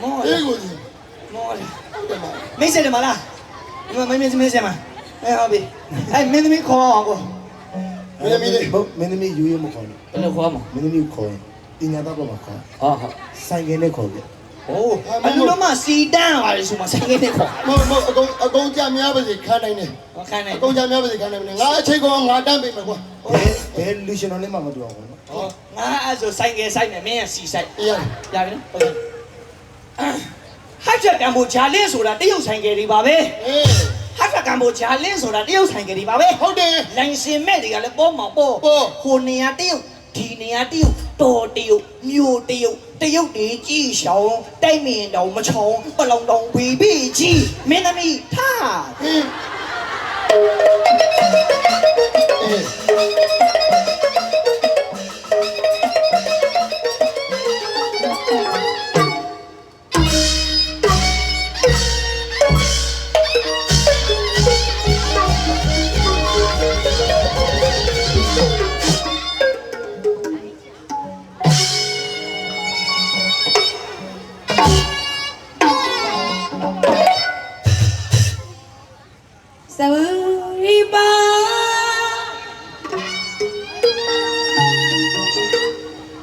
မော အေးကိုကြီး မော တယ်မှာ မိတ်ဆက်တယ်မလားဒီမှာမင်းဆက်မှာဟုတ်ပြီမင်းသမီးခေါ်အောင်ကို မင်းသမီးလေး မင်းသမီးယူရမခေါ်ဘူး ဘယ်လိုခေါ်မှာ မင်းသမီးခေါ်ရင်တင်ညာတော့မှာခေါ် ဟာဟာ ဆိုင်ကနဲ့ခေါ်ပြ โอ้အလူလုံးမစီတန်းပါလေဆိုမှဆိုင်ကနေခေါ် မဟုတ်အကုန်ကြများပါစေခန်းနိုင်တယ် ဟောခိုင်းနေ အကုန်ကြများပါစေခန်းနိုင်တယ်ငါအချိန်ကောင်ငါတန်းပေးမယ်ကွာ ဘယ်လူရှင်တော်လေးမှမတူအောင်နော် ဟောငါအဲ့ဆိုဆိုင်ကဆိုင်နေမင်းကစီဆိုင် အေးရ ရပြီနော်ဟုတ်ကဲ့ဟတ်ချက်ကမ်ဘောဂျာလင်းဆိုတာတရုတ်ဆိုင်ကလေးပါပဲ အေး ဟတ်ချက်ကမ်ဘောဂျာလင်းဆိုတာတရုတ်ဆိုင်ကလေးပါပဲ ဟုတ်တယ် လိုင်စင်မဲ့တွေကလည်းပေါ်မှာပေါ် ပေါ် ဟိုနေရာတရုတ်ဒီနေရာတရုတ်တော်တရုတ်မြို့တရုတ်တရုတ်တွေကြည်ရှောင်းတိုက်မင်တောင်မချောင်းပလောင်တောင်ဝီပြီးကြီးမင်းသမီးထား အေးအေး စဝရီပါ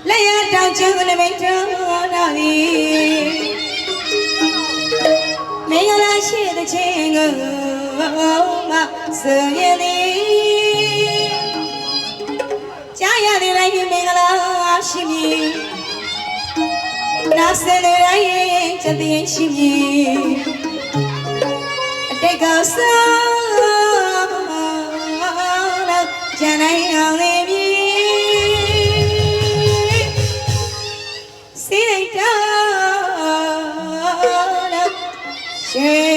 လက်ရတောင်ကျုံနဲ့မိတ်တော်တော်ဒီမင်္ဂလာရှိတဲ့ချင်းကိုမဆိုရင်ဒီကြားရတဲ့တိုင်းမင်္ဂလာရှိမည်နာစတဲ့တိုင်းချက်သိရှိမည်တိတ်ကောက်စားလို့ကျန်နိုင်အောင်လေးပြီစိတ်တော်လို့ရွှေ